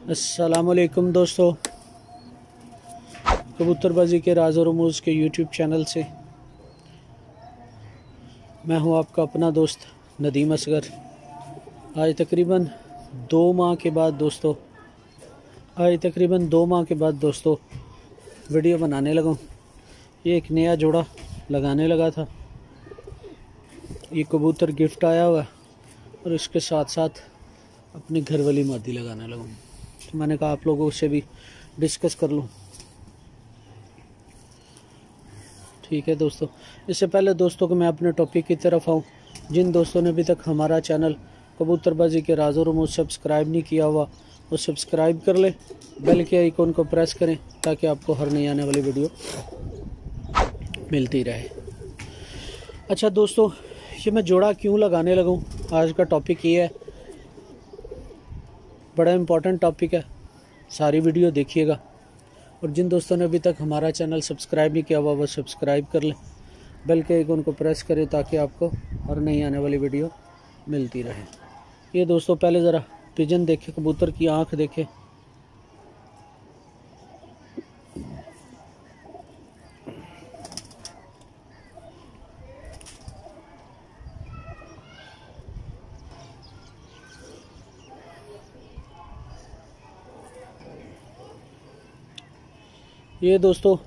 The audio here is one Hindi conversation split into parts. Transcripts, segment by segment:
अस्सलामुअलैकुम दोस्तों, कबूतरबाजी के राज और रमूज़ के यूट्यूब चैनल से मैं हूं आपका अपना दोस्त नदीम असगर। आज तकरीबन 2 माह के बाद दोस्तों वीडियो बनाने लगा। ये एक नया जोड़ा लगाने लगा था। ये कबूतर गिफ्ट आया हुआ और इसके साथ साथ अपनी घर वाली मादी लगाने लगा। तो मैंने कहा आप लोगों से भी डिस्कस कर लूँ। ठीक है दोस्तों, इससे पहले दोस्तों को मैं अपने टॉपिक की तरफ आऊँ। जिन दोस्तों ने अभी तक हमारा चैनल कबूतरबाजी के राज और रमूज़ सब्सक्राइब नहीं किया हुआ वो सब्सक्राइब कर ले, बेल के आइकॉन को प्रेस करें ताकि आपको हर नई आने वाली वीडियो मिलती रहे। अच्छा दोस्तों, ये मैं जोड़ा क्यों लगाने लगा हूँ, आज का टॉपिक ये है। बड़ा इम्पोर्टेंट टॉपिक है, सारी वीडियो देखिएगा। और जिन दोस्तों ने अभी तक हमारा चैनल सब्सक्राइब नहीं किया हुआ वो सब्सक्राइब कर लें, बेल के आइकन को प्रेस करें ताकि आपको हर नई आने वाली वीडियो मिलती रहे। ये दोस्तों पहले ज़रा पिजन देखे, कबूतर की आँख देखे। ये दोस्तों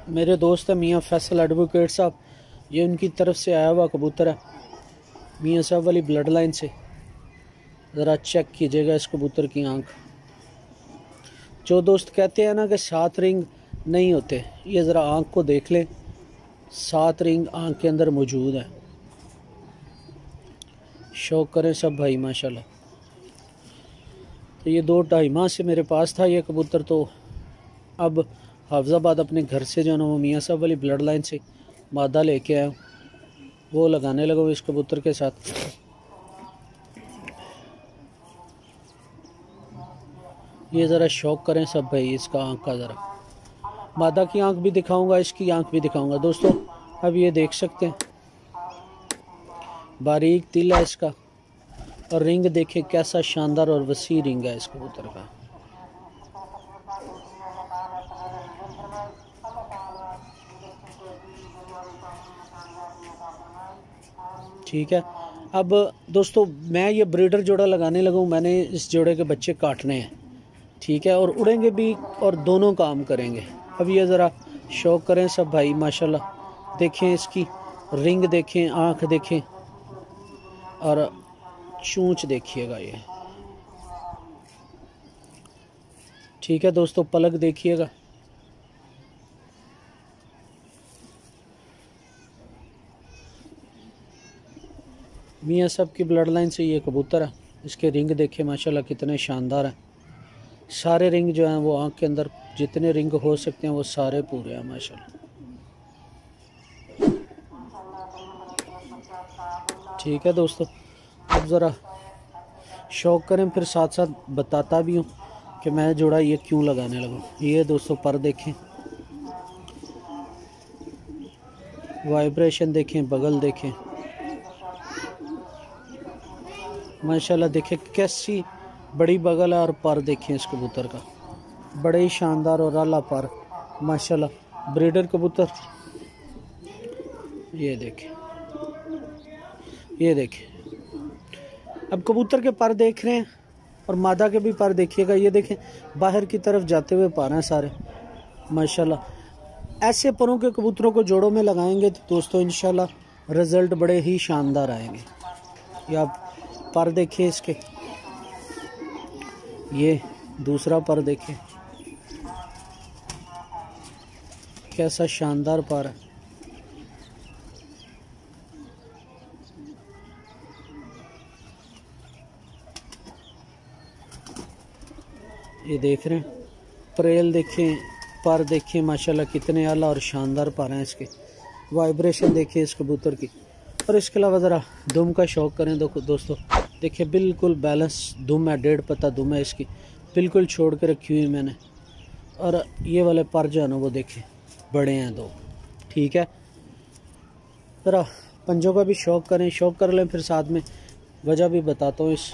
मेरे दोस्त है मियाँ फैसल एडवोकेट साहब, ये उनकी तरफ से आया हुआ कबूतर है मियाँ साहब वाली ब्लड लाइन से। ज़रा चेक कीजिएगा इस कबूतर की आंख। जो दोस्त कहते हैं ना कि 7 रिंग नहीं होते, ये ज़रा आंख को देख लें, 7 रिंग आंख के अंदर मौजूद है। शौक करें सब भाई माशाल्लाह। तो ये 2-2.5 माह से मेरे पास था ये कबूतर। तो अब हाफिज़ाबाद अपने घर से जो है ना वो मियाँ साहब वाली ब्लड लाइन से मादा लेके आया हूँ, वो लगाने लगा इस कबूतर के साथ। ये ज़रा शौक करें सब भाई इसका आँख का। ज़रा मादा की आँख भी दिखाऊंगा, इसकी आँख भी दिखाऊंगा दोस्तों। अब ये देख सकते हैं बारीक तिल है इसका, और रिंग देखे कैसा शानदार और वसी रिंग है इस कबूतर का। ठीक है, अब दोस्तों मैं ये ब्रीडर जोड़ा लगाने लगा हूँ। मैंने इस जोड़े के बच्चे काटने हैं, ठीक है, और उड़ेंगे भी और दोनों काम करेंगे। अब ये ज़रा शौक करें सब भाई माशाल्लाह। देखें इसकी रिंग देखें, आँख देखें और चूंच देखिएगा ये। ठीक है दोस्तों, पलक देखिएगा। मियाँ साहब की ब्लड लाइन से ये कबूतर है। इसके रिंग देखे माशाल्लाह कितने शानदार हैं। सारे रिंग जो हैं वो आँख के अंदर जितने रिंग हो सकते हैं वो सारे पूरे हैं माशाल्लाह। ठीक है दोस्तों, अब ज़रा शौक करें, फिर साथ साथ बताता भी हूँ कि मैं जोड़ा ये क्यों लगाने लगा। ये दोस्तों पर देखें, वाइब्रेशन देखें, बगल देखें माशाल्लाह। देखें कैसी बड़ी बगल है और पर देखें इस कबूतर का, बड़े ही शानदार और आला पर माशाल्लाह। ब्रीडर कबूतर ये देखें, ये देखें। अब कबूतर के पर देख रहे हैं और मादा के भी पर देखिएगा। ये देखें बाहर की तरफ जाते हुए पर हैं सारे माशाल्लाह। ऐसे परों के कबूतरों को जोड़ों में लगाएंगे तो दोस्तों इंशाल्लाह रिज़ल्ट बड़े ही शानदार आएंगे। ये आप पर देखिए इसके, ये दूसरा पर देखें कैसा शानदार पर है। ये देख रहे हैं परेल देखें, पर देखें माशाल्लाह कितने आला और शानदार पर हैं इसके। वाइब्रेशन देखें इस कबूतर की। और इसके अलावा ज़रा दुम का शौक करें दोस्तों। देखिए बिल्कुल बैलेंस दुम है, 1.5 पत्ता दुम है इसकी, बिल्कुल छोड़ के रखी हुई मैंने। और ये वाले पर जो है ना वो देखें बड़े हैं 2। ठीक है, ज़रा पंजों का भी शौक करें, शौक कर लें, फिर साथ में वजह भी बताता हूँ इस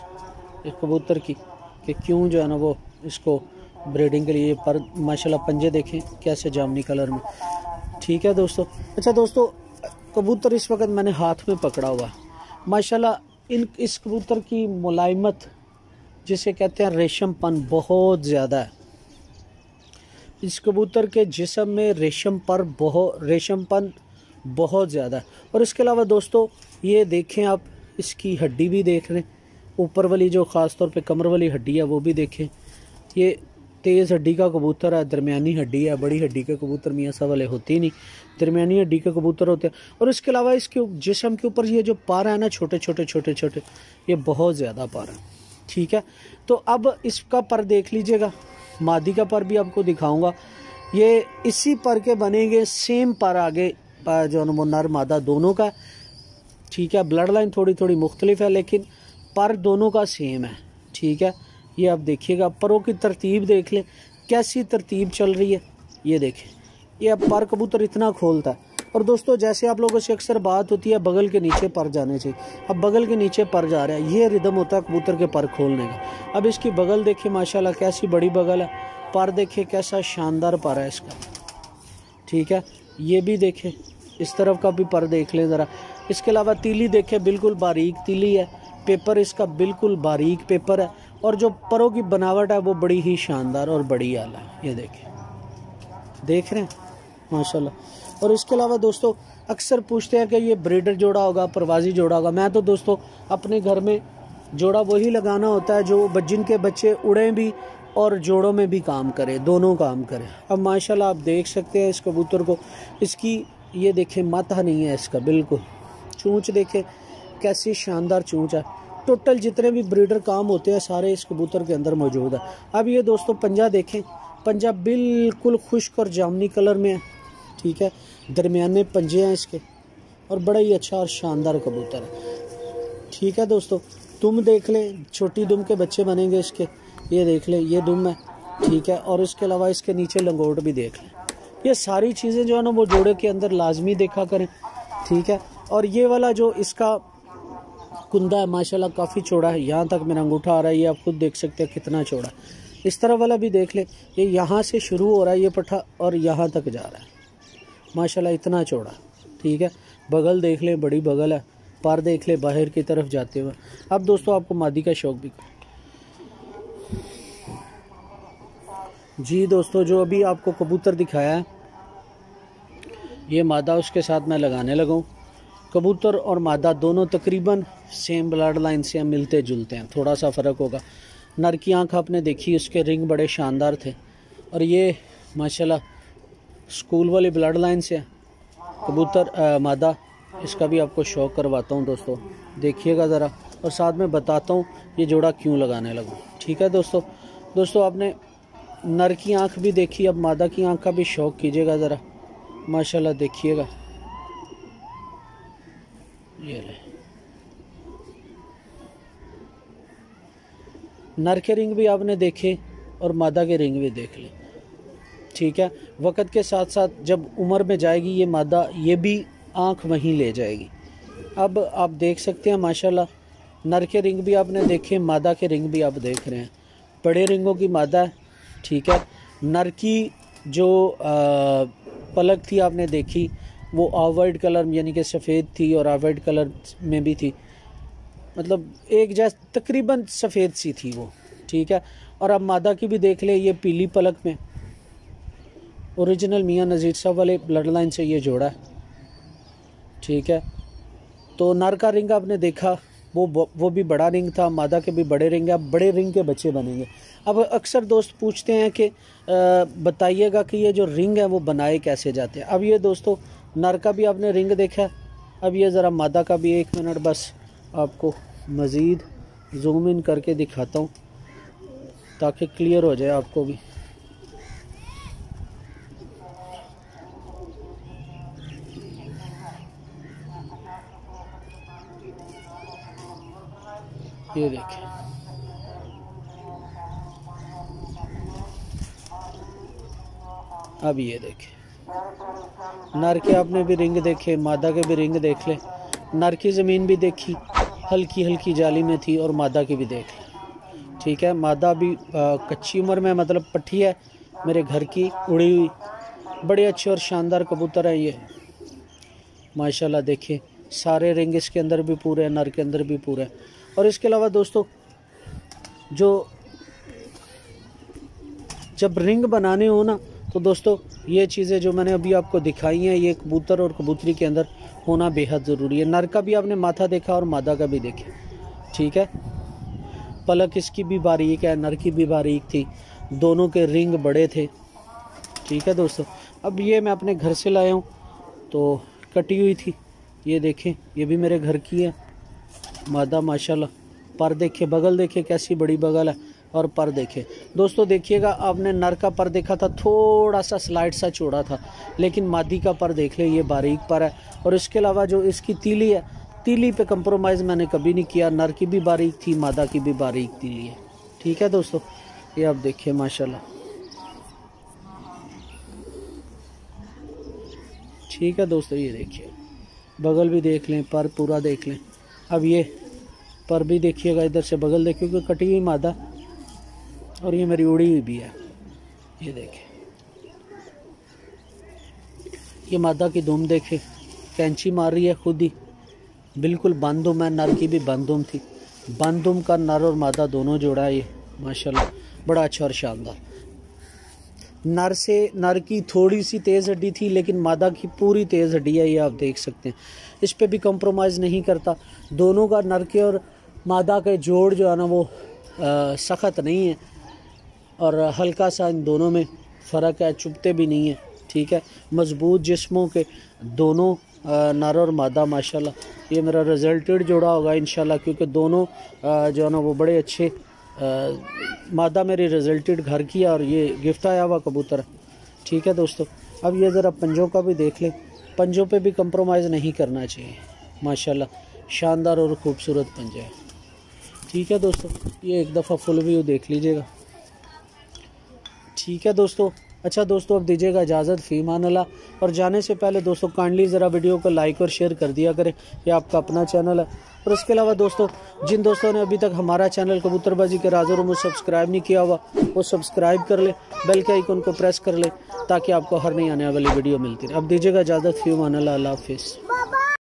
कबूतर की कि क्यों जो है ना वो इसको ब्रीडिंग के लिए पर माशाल्लाह पंजे देखें कैसे जामनी कलर में। ठीक है दोस्तों। अच्छा दोस्तों, कबूतर इस वक्त मैंने हाथ में पकड़ा हुआ है माशाल्लाह। इस कबूतर की मुलायमत जिसे कहते हैं रेशमपन बहुत ज़्यादा है। इस कबूतर के जिस्म में रेशमपन बहुत ज़्यादा है। और इसके अलावा दोस्तों ये देखें आप, इसकी हड्डी भी देख रहे हैं, ऊपर वाली जो ख़ास तौर पे कमर वाली हड्डी है वो भी देखें। ये तेज़ हड्डी का कबूतर है, दरमियानी हड्डी है। बड़ी हड्डी के कबूतर मियाँ साहब वाले होती नहीं, दरमियानी हड्डी के कबूतर होते हैं। और इसके अलावा इसके जिस्म के ऊपर ये जो पर है ना, छोटे छोटे ये बहुत ज़्यादा पर है। ठीक है, तो अब इसका पर देख लीजिएगा, मादी का पर भी आपको दिखाऊंगा। ये इसी पर के बनेंगे, सेम पर आगे जो है नर मादा दोनों का। ठीक है, ब्लड लाइन थोड़ी मुख्तलिफ है लेकिन पर दोनों का सेम है। ठीक है, ये आप देखिएगा, परों की तरतीब देख लें कैसी तरतीब चल रही है। ये देखें, ये अब पर कबूतर इतना खोलता है। और दोस्तों जैसे आप लोगों से अक्सर बात होती है बगल के नीचे पर जाने चाहिए, अब बगल के नीचे पर जा रहा है, ये रिदम होता है कबूतर के पर खोलने का। अब इसकी बगल देखिए माशाल्लाह कैसी बड़ी बगल है, पर देखिए कैसा शानदार पर है इसका। ठीक है, ये भी देखें, इस तरफ का भी पर देख लें ज़रा। इसके अलावा तीली देखें, बिल्कुल बारीक तीली है, पेपर इसका बिल्कुल बारीक पेपर है। और जो परों की बनावट है वो बड़ी ही शानदार और बड़ी आला है। ये देख रहे हैं माशाल्लाह। और इसके अलावा दोस्तों अक्सर पूछते हैं कि ये ब्रीडर जोड़ा होगा, परवाजी जोड़ा होगा। मैं तो दोस्तों अपने घर में जोड़ा वही लगाना होता है जो जिनके बच्चे उड़ें भी और जोड़ों में भी काम करे, दोनों काम करे। अब माशाल्लाह आप देख सकते हैं इस कबूतर को, इसकी ये देखें माथा नहीं है इसका, बिल्कुल चूंच देखें कैसी शानदार चूंच है। टोटल जितने भी ब्रीडर काम होते हैं सारे इस कबूतर के अंदर मौजूद है। अब ये दोस्तों पंजा देखें, पंजा बिल्कुल खुश्क और जामनी कलर में है। ठीक है, दरमियाने पंजे हैं इसके और बड़ा ही अच्छा और शानदार कबूतर है। ठीक है दोस्तों, दुम देख लें, छोटी दुम के बच्चे बनेंगे इसके, ये देख लें, ये दुम है। ठीक है, और इसके अलावा इसके नीचे लंगोट भी देख लें। ये सारी चीज़ें जो है ना वो जोड़े के अंदर लाजमी देखा करें। ठीक है, और ये वाला जो इसका कुंदा है माशाल्लाह काफ़ी चौड़ा है, यहाँ तक मेरा अंगूठा आ रहा है, ये आप खुद देख सकते हैं कितना चौड़ा है। इस तरह वाला भी देख ले, ये यहाँ से शुरू हो रहा है ये पट्ठा और यहाँ तक जा रहा है माशाल्लाह, इतना चौड़ा। ठीक है, बगल देख ले, बड़ी बगल है, पर देख ले बाहर की तरफ जाते हुए। अब दोस्तों आपको मादी का शौक भी जी दोस्तों, जो अभी आपको कबूतर दिखाया है ये मादा, उसके साथ मैं लगाने लगा हूँ। कबूतर और मादा दोनों तकरीबन सेम ब्लड लाइन से मिलते जुलते हैं, थोड़ा सा फ़र्क होगा। नर की आँख आपने देखी, उसके रिंग बड़े शानदार थे। और ये माशाल्लाह स्कूल वाली ब्लड लाइन से कबूतर मादा, इसका भी आपको शौक़ करवाता हूँ दोस्तों, देखिएगा ज़रा, और साथ में बताता हूँ ये जोड़ा क्यों लगाने लगा। ठीक है दोस्तों आपने नर की आँख भी देखी, अब मादा की आँख का भी शौक़ कीजिएगा ज़रा, माशाल्लाह देखिएगा। ये ले, नर के रिंग भी आपने देखे और मादा के रिंग भी देख ले। ठीक है, वक़्त के साथ साथ जब उम्र में जाएगी ये मादा, ये भी आँख वहीं ले जाएगी। अब आप देख सकते हैं माशाल्लाह, नर के रिंग भी आपने देखे, मादा के रिंग भी आप देख रहे हैं, बड़े रिंगों की मादा है। ठीक है, नर की जो पलक थी आपने देखी, वो ऑफ कलर यानी कि सफ़ेद थी और ऑफ कलर में भी थी, मतलब एक जैसे तकरीबन सफ़ेद सी थी वो। ठीक है, और अब मादा की भी देख ले, ये पीली पलक में, ओरिजिनल मियाँ नज़ीर साहब वाले ब्लड लाइन से ये जोड़ा है। ठीक है, तो नर का रिंग आपने देखा, वो भी बड़ा रिंग था, मादा के भी बड़े रिंग है, अब बड़े रिंग के बच्चे बनेंगे। अब अक्सर दोस्त पूछते हैं कि बताइएगा कि ये जो रिंग है वो बनाए कैसे जाते हैं। अब ये दोस्तों नर का भी आपने रिंग देखा, अब ये ज़रा मादा का भी 1 मिनट बस आपको मज़ीद जूम इन करके दिखाता हूँ ताकि क्लियर हो जाए आपको भी। ये देखें, अब ये देखें, नर के आपने भी रिंग देखे, मादा के भी रिंग देख ले, नर की ज़मीन भी देखी, हल्की हल्की जाली में थी। और मादा की भी देख लें, ठीक है। मादा भी कच्ची उम्र में, मतलब पट्ठी है मेरे घर की, उड़ी हुई। बड़े अच्छे और शानदार कबूतर है ये माशाल्लाह। देखिए सारे रिंग इसके अंदर भी पूरे हैं, नर के अंदर भी पूरे हैं। और इसके अलावा दोस्तों जो जब रिंग बनाने हो ना, तो दोस्तों ये चीज़ें जो मैंने अभी आपको दिखाई हैं, ये कबूतर और कबूतरी के अंदर होना बेहद ज़रूरी है। नर का भी आपने माथा देखा और मादा का भी देखे, ठीक है। पलक इसकी भी बारीक है, नर की भी बारीक थी, दोनों के रिंग बड़े थे, ठीक है दोस्तों। अब ये मैं अपने घर से लाया हूँ, तो कटी हुई थी, ये देखें, ये भी मेरे घर की है मादा माशाल्लाह। पर देखे, बगल देखे कैसी बड़ी बगल है, और पर देखे दोस्तों। देखिएगा, आपने नर का पर देखा था थोड़ा सा स्लाइड सा चौड़ा था, लेकिन मादी का पर देख ले, ये बारीक पर है। और इसके अलावा जो इसकी तीली है, तीली पे कंप्रोमाइज़ मैंने कभी नहीं किया। नर की भी बारीक थी, मादा की भी बारीक तीली है, ठीक है दोस्तों। ये आप देखिए माशाल्लाह, ठीक है दोस्तों। ये देखिए बगल भी देख लें, पर पूरा देख लें। अब ये पर भी देखिएगा, इधर से बगल देखिए, क्योंकि कटी हुई मादा, और ये मेरी उड़ी हुई भी है। ये देखिए, ये मादा की दुम देखे, कैंची मार रही है खुद ही, बिल्कुल बंदुम है। नर की भी बंदुम थी, बंदुम का नर और मादा दोनों जोड़ा है ये माशाल्लाह, बड़ा अच्छा और शानदार। नर की थोड़ी सी तेज़ हड्डी थी, लेकिन मादा की पूरी तेज़ हड्डी है, ये आप देख सकते हैं। इस पे भी कंप्रोमाइज़ नहीं करता। दोनों का, नर के और मादा के जोड़ जो है ना, वो सख्त नहीं है, और हल्का सा इन दोनों में फ़र्क है, चुभते भी नहीं है, ठीक है। मजबूत जिस्मों के दोनों नर और मादा माशाल्लाह। ये मेरा रिजल्टेड जोड़ा होगा इंशाल्लाह, क्योंकि दोनों जो है ना वो बड़े अच्छे। मादा मेरी रिजल्टेड घर की है, और ये गिफ्ट आया हुआ कबूतर है, ठीक है दोस्तों। अब ये ज़रा पंजों का भी देख लें, पंजों पे भी कंप्रोमाइज़ नहीं करना चाहिए माशाल्लाह, शानदार और ख़ूबसूरत पंजे हैं, ठीक है दोस्तों। ये एक दफ़ा फुल व्यू देख लीजिएगा, ठीक है दोस्तों। अच्छा दोस्तों, अब दीजिएगा इजाज़त, फ़ी मान अल्लाह। और जाने से पहले दोस्तों काइंडली ज़रा वीडियो को लाइक और शेयर कर दिया करें, ये आपका अपना चैनल है। और इसके अलावा दोस्तों, जिन दोस्तों ने अभी तक हमारा चैनल कबूतरबाजी के राज़ और रूमज़ सब्सक्राइब नहीं किया हुआ, वो सब्सक्राइब कर ले, बेल के आइकन को प्रेस कर ले, ताकि आपको हर नई आने वाली वीडियो मिलती रहे। अब दीजिएगा इजाज़त, फ़ी मान अल्लाह, अल्लाह हाफ़िज़।